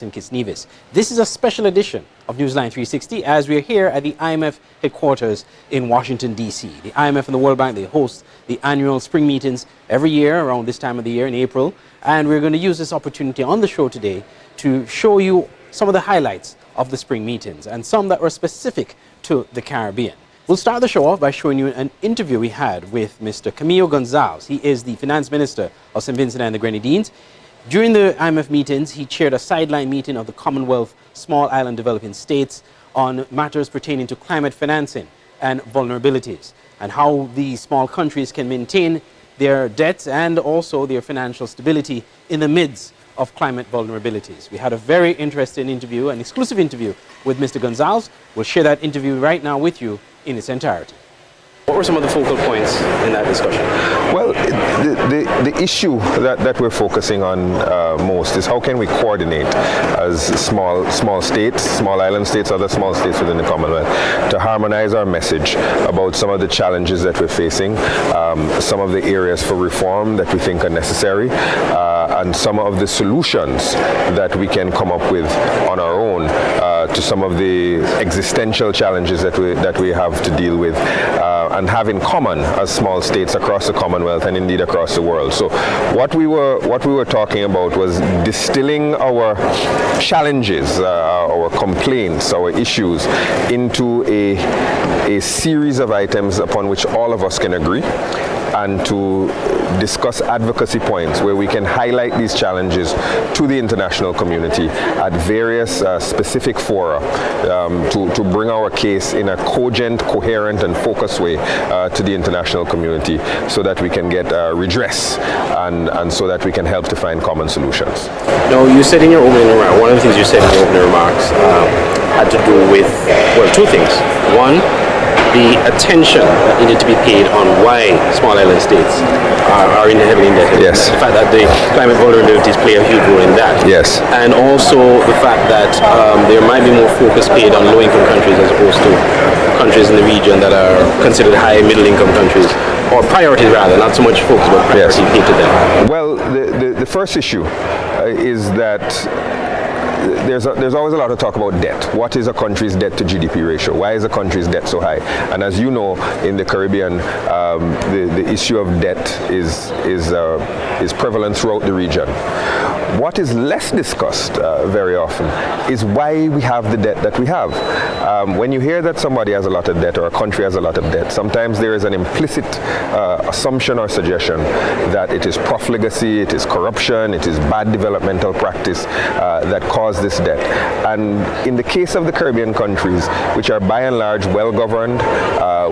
Nevis. This is a special edition of Newsline 360 as we are here at the IMF headquarters in Washington, D.C. The IMF and the World Bank, they host the annual spring meetings every year around this time of the year in April. And we're going to use this opportunity on the show today to show you some of the highlights of the spring meetings and some that were specific to the Caribbean. We'll start the show off by showing you an interview we had with Mr. Camilo Gonzalez. He is the Finance Minister of St. Vincent and the Grenadines. During the IMF meetings, he chaired a sideline meeting of the Commonwealth Small Island Developing States on matters pertaining to climate financing and vulnerabilities, and how these small countries can maintain their debts and also their financial stability in the midst of climate vulnerabilities. We had a very interesting interview, an exclusive interview with Mr. Gonzalez. We'll share that interview right now with you in its entirety. What were some of the focal points in that discussion? Well, the issue that we're focusing on most is how can we coordinate as small states, small island states, other small states within the Commonwealth, to harmonize our message about some of the challenges that we're facing, some of the areas for reform that we think are necessary, and some of the solutions that we can come up with on our own to some of the existential challenges that we have to deal with and have in common as small states across the Commonwealth and indeed across the world. So what we were talking about was distilling our challenges, our complaints, our issues into a series of items upon which all of us can agree, and to discuss advocacy points where we can highlight these challenges to the international community at various specific fora to bring our case in a cogent, coherent and focused way to the international community so that we can get redress and so that we can help to find common solutions. Now, you said in your opening remarks, one of the things you said in your opening remarks had to do with, well, two things. One, the attention that needed to be paid on why small island states are heavily indebted. Yes. The fact that the climate vulnerabilities play a huge role in that. Yes. And also the fact that there might be more focus paid on low-income countries as opposed to countries in the region that are considered high middle-income countries, or priorities rather, not so much focus, but priority paid to them. Well, the first issue is that there's always a lot of talk about debt. What is a country's debt to GDP ratio? Why is a country's debt so high? And as you know, in the Caribbean, the issue of debt is prevalent throughout the region. What is less discussed very often is why we have the debt that we have. When you hear that somebody has a lot of debt or a country has a lot of debt, sometimes there is an implicit assumption or suggestion that it is profligacy, it is corruption, it is bad developmental practice that caused this debt. And in the case of the Caribbean countries, which are by and large well-governed,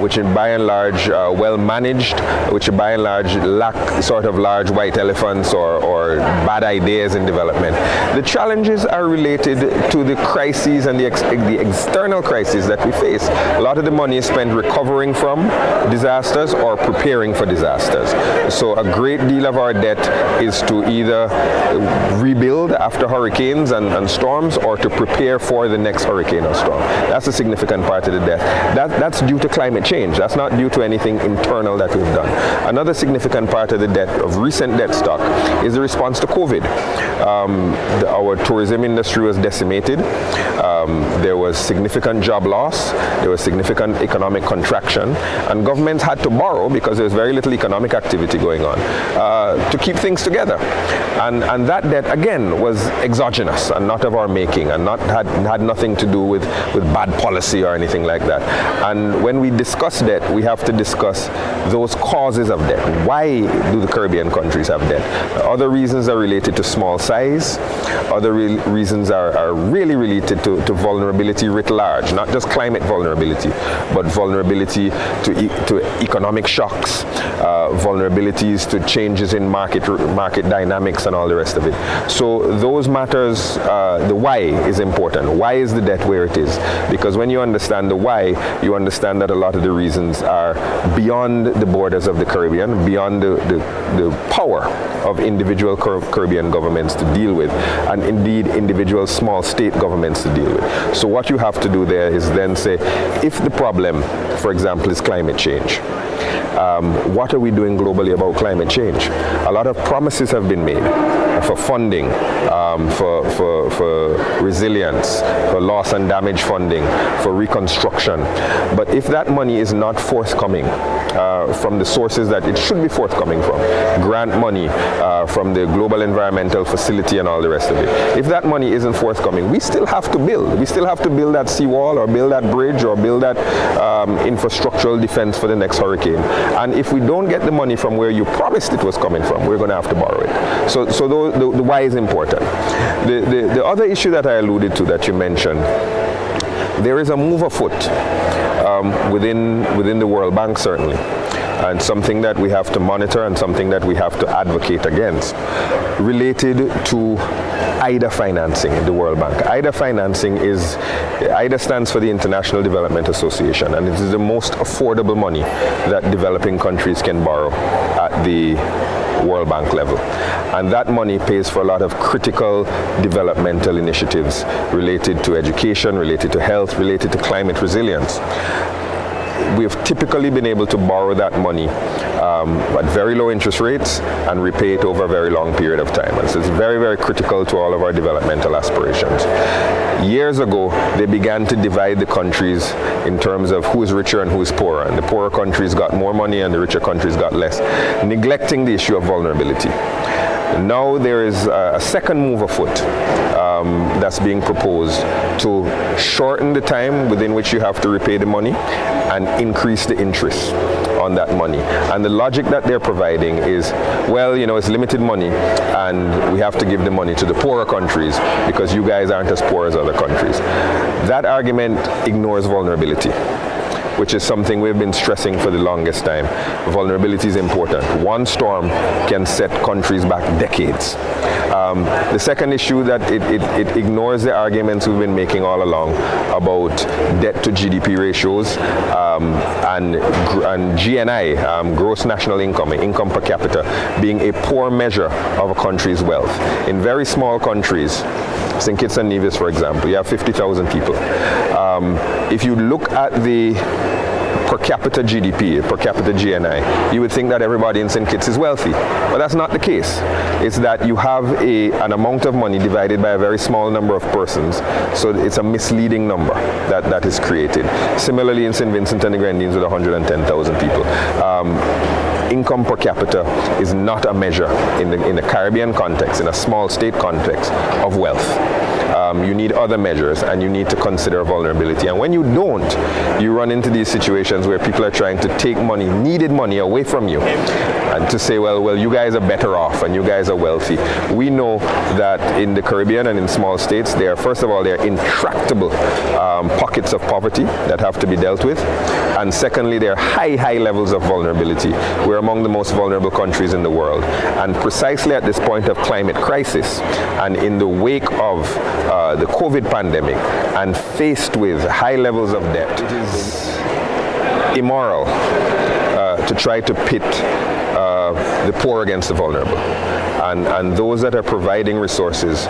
which are by and large well-managed, which are by and large lack sort of large white elephants or bad ideas in development, the challenges are related to the crises and the external crises that we face. A lot of the money is spent recovering from disasters or preparing for disasters. So a great deal of our debt is to either rebuild after hurricanes and storms, or to prepare for the next hurricane or storm. That's a significant part of the debt. That's due to climate change. That's not due to anything internal that we've done. Another significant part of the debt, of recent debt stock, is the response to COVID. Our tourism industry was decimated. There was significant job loss. There was significant economic contraction, and governments had to borrow because there was very little economic activity going on to keep things together. And that debt again was exogenous and not of our making, and had nothing to do with bad policy or anything like that. And when we discuss debt, we have to discuss those causes of debt. Why do the Caribbean countries have debt? Other reasons are related to small size. Other reasons are really related to vulnerability writ large, not just climate vulnerability, but vulnerability to economic shocks, vulnerabilities to changes in market dynamics and all the rest of it. So those matters, the why is important. Why is the debt where it is? Because when you understand the why, you understand that a lot of the reasons are beyond the borders of the Caribbean, beyond the power of individual Caribbean governments to deal with, and indeed individual small state governments to deal with. So what you have to do there is then say, if the problem, for example, is climate change, what are we doing globally about climate change? A lot of promises have been made for funding, for resilience, for loss and damage funding, for reconstruction. But if that money is not forthcoming from the sources that it should be forthcoming from, grant money from the Global Environmental Facility and all the rest of it, if that money isn't forthcoming, we still have to build. We still have to build that seawall or build that bridge or build that infrastructural defense for the next hurricane. And if we don't get the money from where you promised it was coming from, we're going to have to borrow it. So the why is important. The other issue that I alluded to that you mentioned, there is a move afoot within the World Bank, certainly, and something that we have to monitor and something that we have to advocate against, related to IDA financing in the World Bank. IDA financing IDA stands for the International Development Association, and it is the most affordable money that developing countries can borrow at the World Bank level. And that money pays for a lot of critical developmental initiatives related to education, related to health, related to climate resilience. We've typically been able to borrow that money at very low interest rates and repay it over a very long period of time. And so it's very, very critical to all of our developmental aspirations. Years ago, they began to divide the countries in terms of who is richer and who is poorer. And the poorer countries got more money and the richer countries got less, neglecting the issue of vulnerability. Now there is a second move afoot that's being proposed to shorten the time within which you have to repay the money and increase the interest on that money. And the logic that they're providing is, well, you know, it's limited money and we have to give the money to the poorer countries because you guys aren't as poor as other countries. That argument ignores vulnerability, which is something we've been stressing for the longest time. Vulnerability is important. One storm can set countries back decades. The second issue that it ignores the arguments we've been making all along about debt to GDP ratios and GNI, gross national income, income per capita, being a poor measure of a country's wealth. In very small countries, St. Kitts and Nevis, for example, you have 50,000 people. If you look at the per capita GDP, per capita GNI, you would think that everybody in St. Kitts is wealthy. But that's not the case. It's that you have an amount of money divided by a very small number of persons, so it's a misleading number that is created. Similarly, in St. Vincent and the Grenadines with 110,000 people. Income per capita is not a measure in the Caribbean context, in a small state context, of wealth. You need other measures and you need to consider vulnerability. And when you don't, you run into these situations where people are trying to take money, needed money, away from you and to say, well, you guys are better off and you guys are wealthy. We know that in the Caribbean and in small states, first of all, there are intractable pockets of poverty that have to be dealt with. And secondly, there are high levels of vulnerability. We're among the most vulnerable countries in the world. And precisely at this point of climate crisis and in the wake of the COVID pandemic and faced with high levels of debt, it is immoral to try to pit the poor against the vulnerable. And those that are providing resources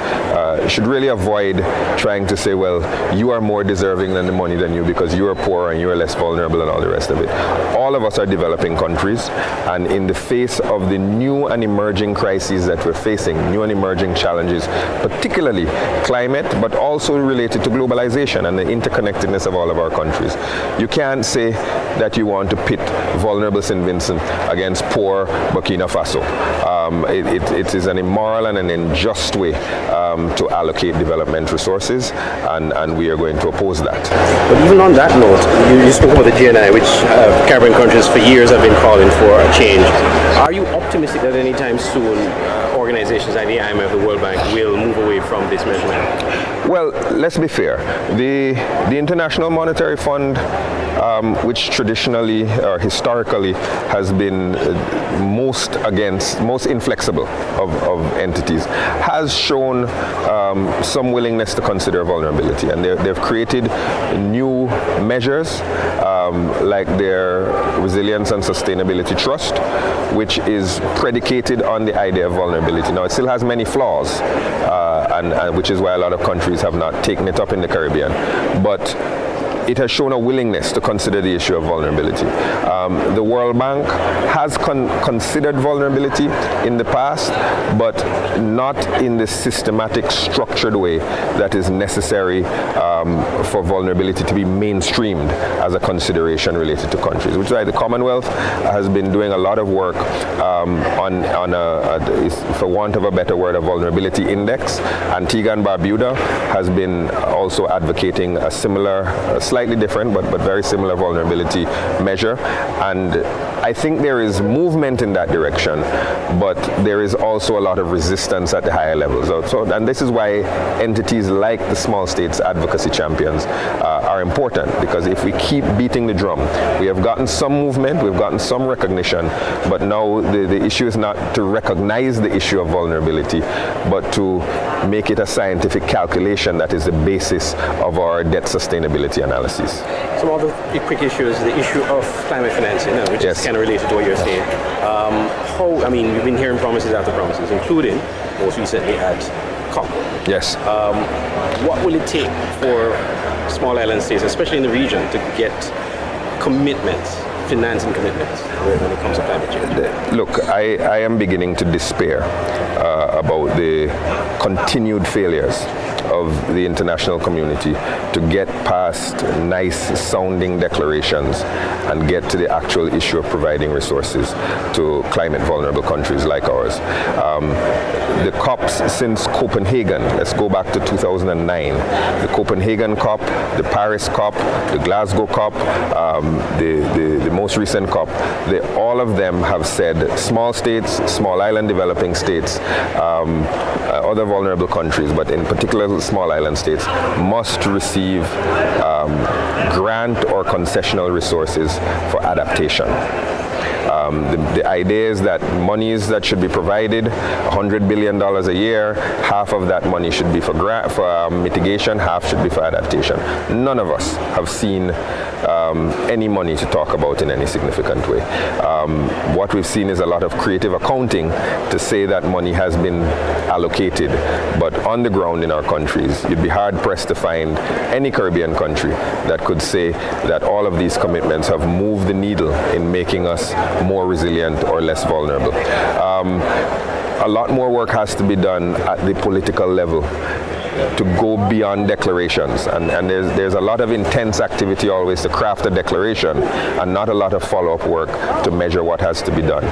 should really avoid trying to say, well, you are more deserving than the money than you because you are poor and you are less vulnerable and all the rest of it. All of us are developing countries, and in the face of the new and emerging crises that we're facing, new and emerging challenges, particularly climate, but also related to globalization and the interconnectedness of all of our countries, you can't say that you want to pit vulnerable St. Vincent against poor Burkina Faso. It is an immoral and an unjust way to allocate development resources, and we are going to oppose that. But even on that note, you spoke about the GNI, which Caribbean countries for years have been calling for a change. Are you optimistic that anytime soon organizations like the IMF, the World Bank, will move away from this measurement? Well, let's be fair. The International Monetary Fund, which traditionally or historically has been most inflexible of entities, has shown some willingness to consider vulnerability, and they've created new measures like their Resilience and Sustainability Trust, which is predicated on the idea of vulnerability. Now, it still has many flaws, and which is why a lot of countries have not taken it up in the Caribbean. But it has shown a willingness to consider the issue of vulnerability. The World Bank has considered vulnerability in the past, but not in the systematic, structured way that is necessary for vulnerability to be mainstreamed as a consideration related to countries, which is why the Commonwealth has been doing a lot of work on for want of a better word, a vulnerability index. Antigua and Barbuda has been also advocating a similar, slightly different, but very similar vulnerability measure. And I think there is movement in that direction, but there is also a lot of resistance at the higher levels. And this is why entities like the Small States Advocacy Champions are important, because if we keep beating the drum, we have gotten some movement, we've gotten some recognition, but now the issue is not to recognize the issue of vulnerability, but to make it a scientific calculation that is the basis of our debt sustainability analysis. Some other quick issues, the issue of climate financing, which is kind of related to what you're saying. We've been hearing promises after promises, including most recently at COP. Yes. What will it take for small island states, especially in the region, to get commitments, financing commitments when it comes to climate change? Look, I am beginning to despair about the continued failures of the international community to get past nice sounding declarations and get to the actual issue of providing resources to climate vulnerable countries like ours. The COPs since Copenhagen, let's go back to 2009, the Copenhagen COP, the Paris COP, the Glasgow COP, the most recent COP, all of them have said small states, small island developing states, other vulnerable countries, but in particular small island states, must receive grant or concessional resources for adaptation. The idea is that monies that should be provided, $100 billion a year, half of that money should be for mitigation, half should be for adaptation. None of us have seen any money to talk about in any significant way. What we've seen is a lot of creative accounting to say that money has been allocated, but on the ground in our countries, you'd be hard pressed to find any Caribbean country that could say that all of these commitments have moved the needle in making us more resilient or less vulnerable. A lot more work has to be done at the political level to go beyond declarations, and there's a lot of intense activity always to craft a declaration and not a lot of follow-up work to measure what has to be done.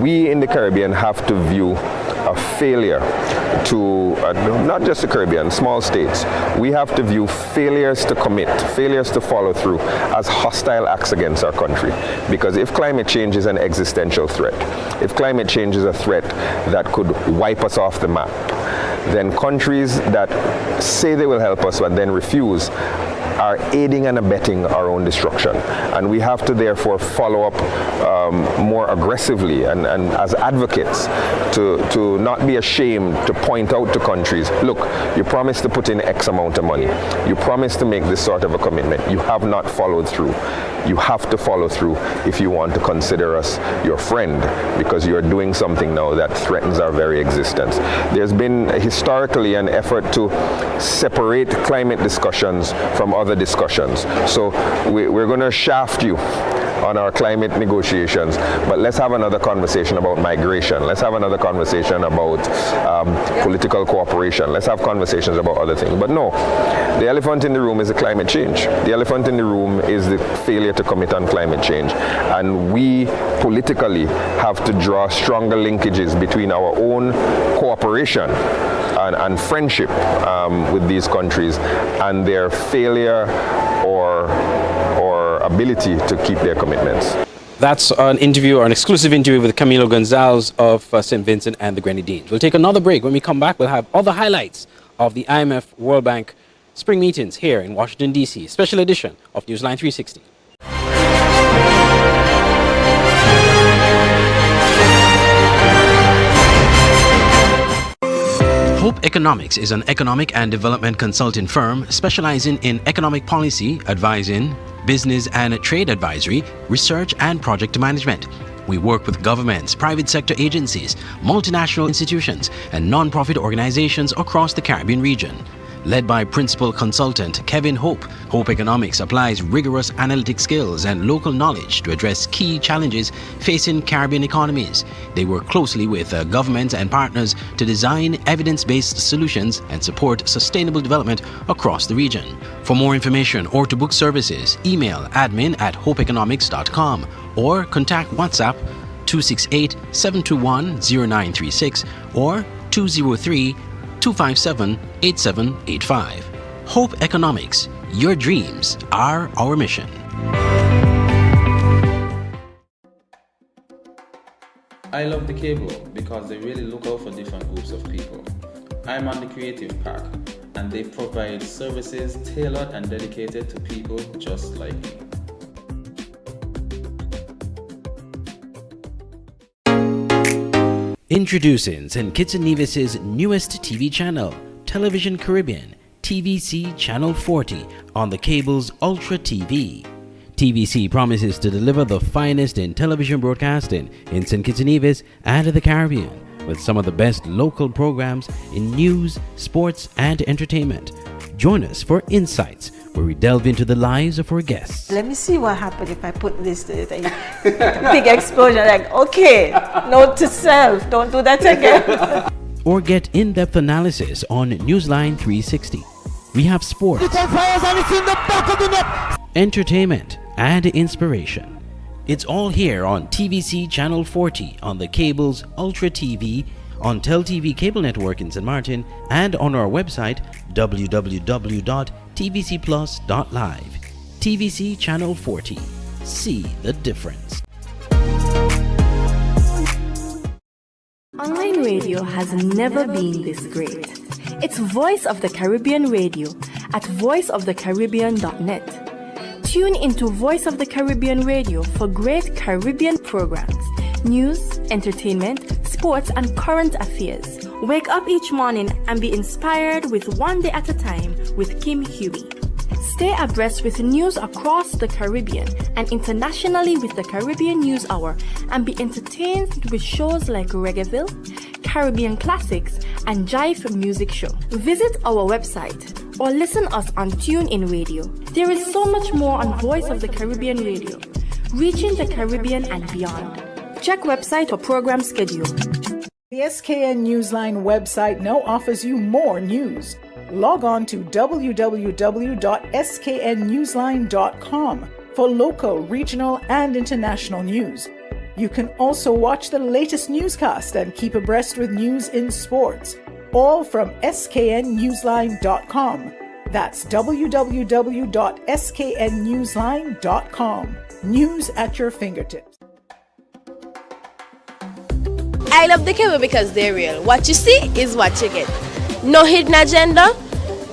We in the Caribbean have to view a failure to, not just the Caribbean, small states, we have to view failures to commit, failures to follow through as hostile acts against our country. Because if climate change is an existential threat, if climate change is a threat that could wipe us off the map, then countries that say they will help us but then refuse are aiding and abetting our own destruction. And we have to therefore follow up more aggressively and as advocates to not be ashamed to point out to countries, look, you promised to put in X amount of money. You promised to make this sort of a commitment. You have not followed through. You have to follow through if you want to consider us your friend, because you're doing something now that threatens our very existence. There's been historically an effort to separate climate discussions from other discussions. So we're going to shaft you on our climate negotiations, but let's have another conversation about migration. Let's have another conversation about political cooperation. Let's have conversations about other things. But no, the elephant in the room is the climate change. The elephant in the room is the failure to commit on climate change. And we politically have to draw stronger linkages between our own cooperation and friendship with these countries and their failure or ability to keep their commitments. That's an interview, or an exclusive interview with Camilo Gonzalez of St. Vincent and the Grenadines. We'll take another break. When we come back, we'll have other highlights of the IMF World Bank spring meetings here in Washington, D.C., special edition of Newsline 360. Hope Economics is an economic and development consulting firm specializing in economic policy, advising, business and trade advisory, research and project management. We work with governments, private sector agencies, multinational institutions, and non-profit organizations across the Caribbean region. Led by Principal Consultant Kevin Hope, Hope Economics applies rigorous analytic skills and local knowledge to address key challenges facing Caribbean economies. They work closely with governments and partners to design evidence-based solutions and support sustainable development across the region. For more information or to book services, email admin@hopeeconomics.com or contact WhatsApp 268-721-0936 or 203-257-8785. Hope Economics. Your dreams are our mission. I love the cable because they really look out for different groups of people. I'm on the creative pack and they provide services tailored and dedicated to people just like me. Introducing St. Kitts and Nevis's newest TV channel, Television Caribbean, TVC Channel 40 on the cable's Ultra TV. TVC promises to deliver the finest in television broadcasting in St. Kitts and Nevis and the Caribbean, with some of the best local programs in news, sports, and entertainment. Join us for Insights, where we delve into the lives of our guests. Let me see what happens if I put this to it. Big explosion, like, okay, note to self, don't do that again. Or get in-depth analysis on Newsline 360. We have sports, entertainment, and inspiration. It's all here on TVC Channel 40 on the cable's Ultra TV, on TelTV cable network in St. Martin, and on our website www.tvcplus.live. TVC Channel 40. See the difference. Online radio has never been this great. It's Voice of the Caribbean Radio at voiceofthecaribbean.net. Tune into Voice of the Caribbean Radio for great Caribbean programs, news, entertainment, sports, and current affairs. Wake up each morning and be inspired with One Day at a Time with Kim Huie. Stay abreast with news across the Caribbean and internationally with the Caribbean News Hour, and be entertained with shows like Reggaeville, Caribbean Classics, and Jive Music Show. Visit our website or listen us on TuneIn Radio. There is so much more on Voice of the Caribbean Radio, reaching the Caribbean and beyond. Check website or program schedule. The SKN Newsline website now offers you more news. Log on to www.sknnewsline.com for local, regional, and international news. You can also watch the latest newscast and keep abreast with news in sports, all from sknnewsline.com. That's www.sknnewsline.com. News at your fingertips. I love the cable because they're real. What you see is what you get. No hidden agenda,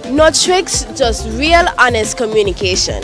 no tricks, just real, honest communication.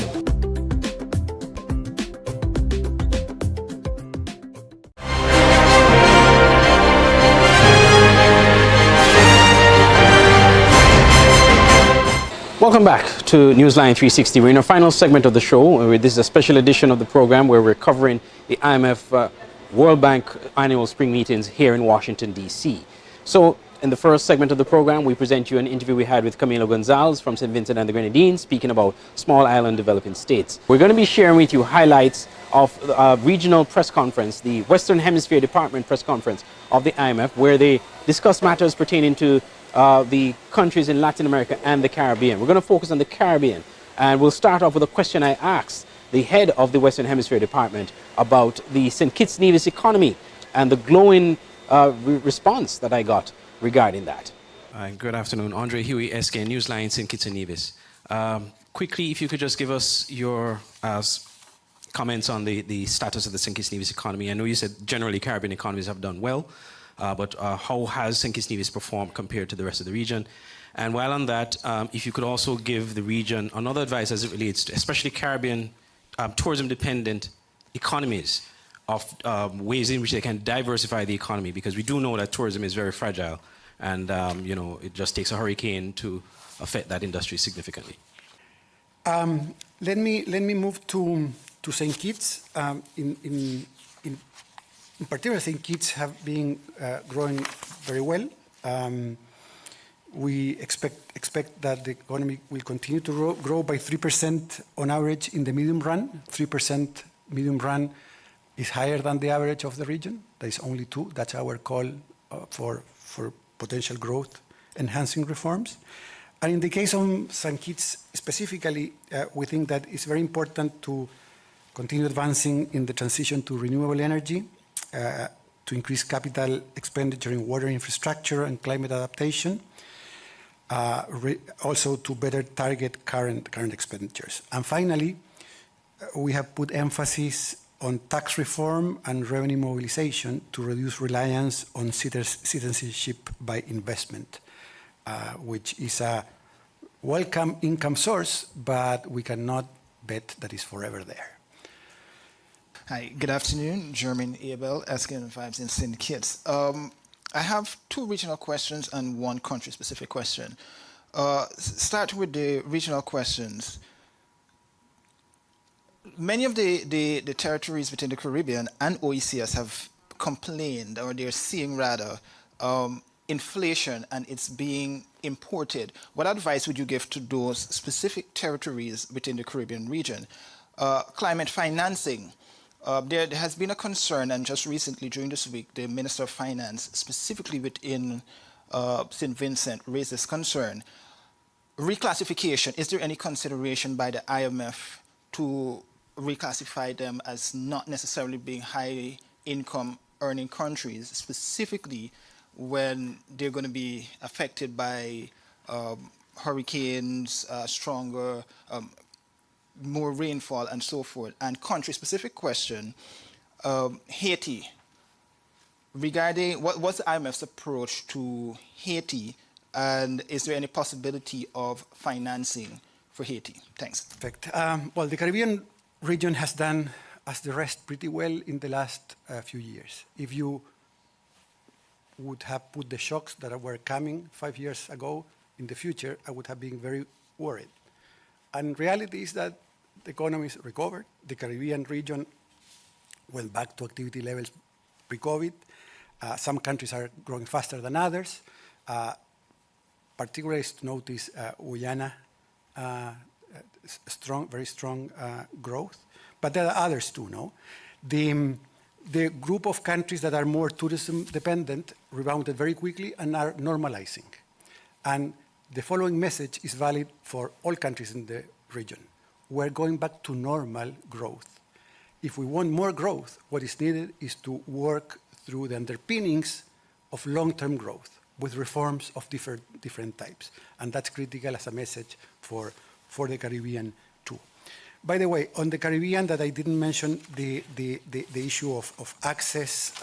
Welcome back to Newsline 360. We're in our final segment of the show. This is a special edition of the program where we're covering the IMF World Bank annual spring meetings here in Washington, D.C. So, in the first segment of the program, we present you an interview we had with Camilo Gonzalez from St. Vincent and the Grenadines, speaking about small island developing states. We're going to be sharing with you highlights of the regional press conference, the Western Hemisphere Department press conference of the IMF, where they discuss matters pertaining to the countries in Latin America and the Caribbean. We're going to focus on the Caribbean, and we'll start off with a question I asked the head of the Western Hemisphere Department about the St. Kitts Nevis economy and the glowing response that I got regarding that. Good afternoon. Andre Huie, SK Newsline, St. Kitts and Nevis. Quickly, if you could just give us your comments on the status of the St. Kitts Nevis economy. I know you said generally Caribbean economies have done well, but how has St. Kitts Nevis performed compared to the rest of the region? And while on that, if you could also give the region another advice as it relates to especially Caribbean tourism-dependent economies of ways in which they can diversify the economy, because we do know that tourism is very fragile, and you know, it just takes a hurricane to affect that industry significantly. Let me move to St. Kitts. In particular, St. Kitts have been growing very well. We expect that the economy will continue to grow by 3% on average in the medium run. 3% medium run is higher than the average of the region. There is only 2. That's our call for potential growth enhancing reforms. And in the case of St. Kitts specifically, we think that it's very important to continue advancing in the transition to renewable energy, to increase capital expenditure in water infrastructure and climate adaptation, also to better target current expenditures. And finally, we have put emphasis on tax reform and revenue mobilization to reduce reliance on citizenship by investment, which is a welcome income source, but we cannot bet that it's forever there. Hi, good afternoon. Jermaine Abel, SKN Vibes in St. Kitts. I have 2 regional questions and 1 country-specific question. Start with the regional questions. Many of the territories within the Caribbean and OECS have complained, or they're seeing rather, inflation and it's being imported. What advice would you give to those specific territories within the Caribbean region? Climate financing. There has been a concern, and just recently during this week, the Minister of Finance, specifically within St. Vincent, raised this concern. Reclassification, is there any consideration by the IMF to reclassify them as not necessarily being high income earning countries, specifically when they're going to be affected by hurricanes, stronger, more rainfall and so forth? And country-specific question, Haiti, regarding what's the IMF's approach to Haiti, and is there any possibility of financing for Haiti? Thanks. Perfect. Well, the Caribbean region has done, as the rest, pretty well in the last few years. If you would have put the shocks that were coming 5 years ago in the future, I would have been very worried. And reality is that the economy is recovered. The Caribbean region went back to activity levels pre-COVID. Some countries are growing faster than others. Particularly to notice Guyana, very strong growth. But there are others too, no? The group of countries that are more tourism dependent rebounded very quickly and are normalizing. And the following message is valid for all countries in the region. We're going back to normal growth. If we want more growth, what is needed is to work through the underpinnings of long-term growth with reforms of different types. And that's critical as a message for the Caribbean too. By the way, on the Caribbean that I didn't mention, the issue of access,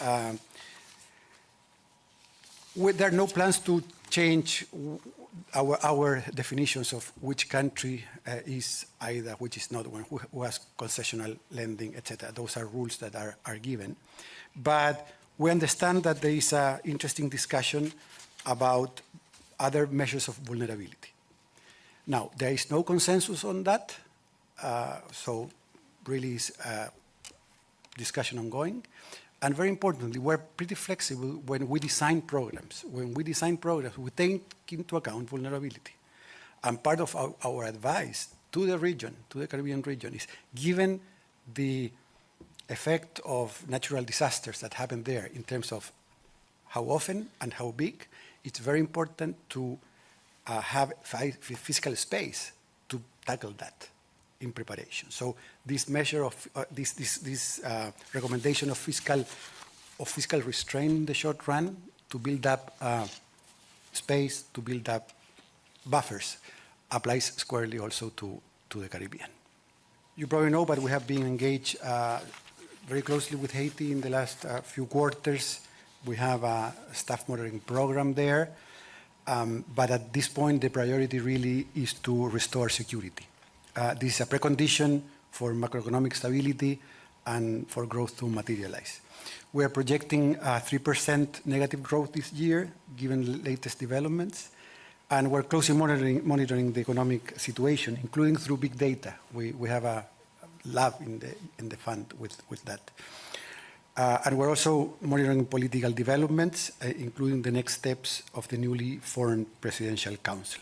there are no plans to change our definitions of which country is either, which is not one, who has concessional lending, etc. Those are rules that are given. But we understand that there is an interesting discussion about other measures of vulnerability. Now, there is no consensus on that, so really is a discussion ongoing. And very importantly, we're pretty flexible when we design programs. When we design programs, we take into account vulnerability. And part of our advice to the region, to the Caribbean region, is given the effect of natural disasters that happen there in terms of how often and how big, it's very important to have physical space to tackle that in preparation. So this measure of this recommendation of fiscal restraint in the short run to build up space, to build up buffers, applies squarely also to the Caribbean. You probably know, but we have been engaged very closely with Haiti in the last few quarters. We have a staff monitoring program there. But at this point, the priority really is to restore security. This is a precondition for macroeconomic stability and for growth to materialize. We are projecting 3% negative growth this year, given the latest developments. And we're closely monitoring the economic situation, including through big data. We have a lab in the fund with that. And we're also monitoring political developments, including the next steps of the newly formed Presidential Council.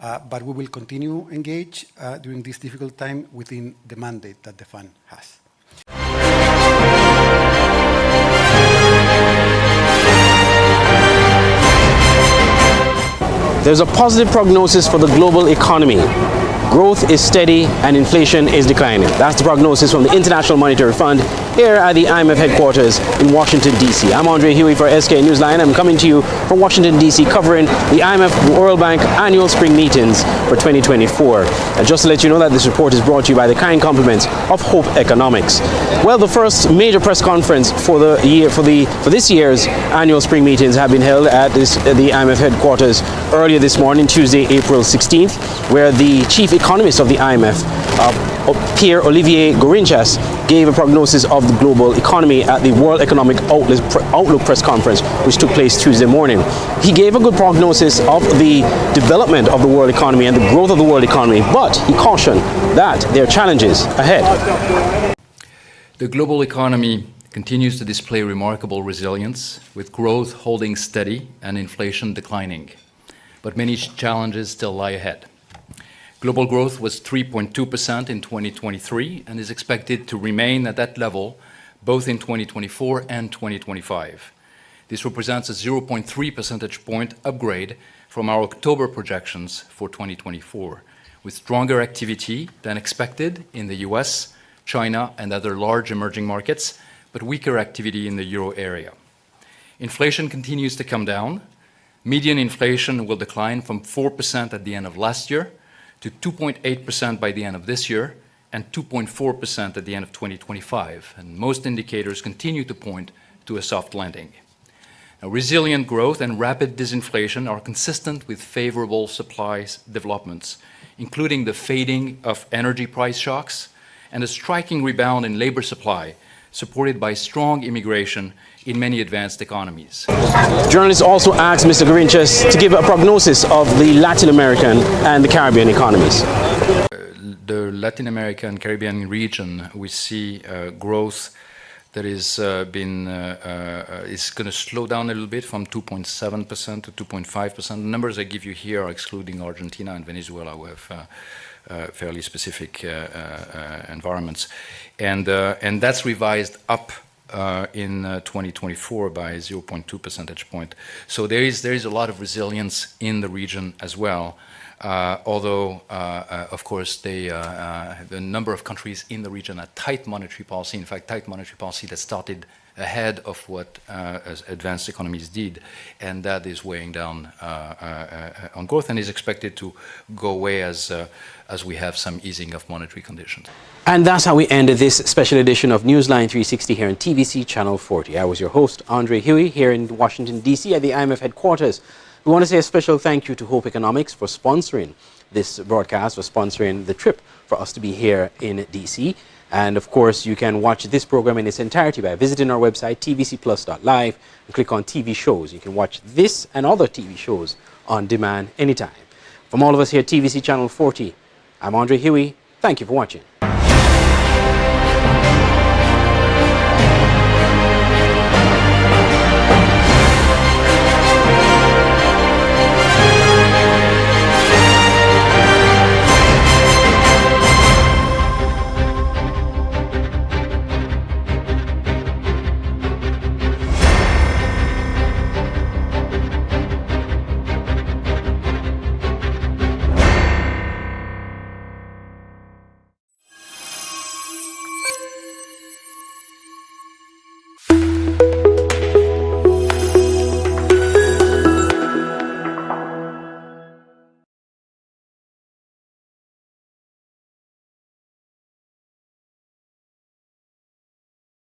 But we will continue engage during this difficult time within the mandate that the fund has. There's a positive prognosis for the global economy. Growth is steady and inflation is declining. That's the prognosis from the International Monetary Fund here at the IMF headquarters in Washington, D.C. I'm Andre Huie for SK Newsline. I'm coming to you from Washington, D.C. covering the IMF World Bank annual spring meetings for 2024. And just to let you know that this report is brought to you by the kind compliments of Hope Economics. Well, the first major press conference for the year for this year's annual spring meetings have been held at the IMF headquarters earlier this morning, Tuesday, April 16th, where the chief economist of the IMF, Pierre-Olivier Gourinchas, gave a prognosis of the global economy at the World Economic Outlook press conference, which took place Tuesday morning. He gave a good prognosis of the development of the world economy and the growth of the world economy, but he cautioned that there are challenges ahead. The global economy continues to display remarkable resilience, with growth holding steady and inflation declining. But many challenges still lie ahead. Global growth was 3.2% in 2023 and is expected to remain at that level both in 2024 and 2025. This represents a 0.3 percentage point upgrade from our October projections for 2024, with stronger activity than expected in the US, China, and other large emerging markets, but weaker activity in the euro area. Inflation continues to come down. Median inflation will decline from 4% at the end of last year to 2.8% by the end of this year and 2.4% at the end of 2025. And most indicators continue to point to a soft landing. Now, resilient growth and rapid disinflation are consistent with favorable supply developments, including the fading of energy price shocks and a striking rebound in labor supply, supported by strong immigration in many advanced economies. Journalists also asked Mr. Gourinchas to give a prognosis of the Latin American and the Caribbean economies. The Latin America and Caribbean region, we see growth that is going to slow down a little bit from 2.7% to 2.5%. The numbers I give you here are excluding Argentina and Venezuela, who have fairly specific environments, and that's revised up in 2024 by 0.2 percentage point. So there is a lot of resilience in the region as well. Although, of course, the number of countries in the region are tight monetary policy. In fact, tight monetary policy that started ahead of what advanced economies did, and that is weighing down on growth and is expected to go away as we have some easing of monetary conditions. And that's how we ended this special edition of Newsline 360 here on TVC Channel 40. I was your host, Andre Huie, here in Washington, D.C. at the IMF headquarters. We want to say a special thank you to Hope Economics for sponsoring this broadcast, for sponsoring the trip for us to be here in D.C. And of course, you can watch this program in its entirety by visiting our website, tvcplus.live, and click on TV shows. You can watch this and other TV shows on demand anytime. From all of us here at TVC Channel 40, I'm Andre Huie. Thank you for watching.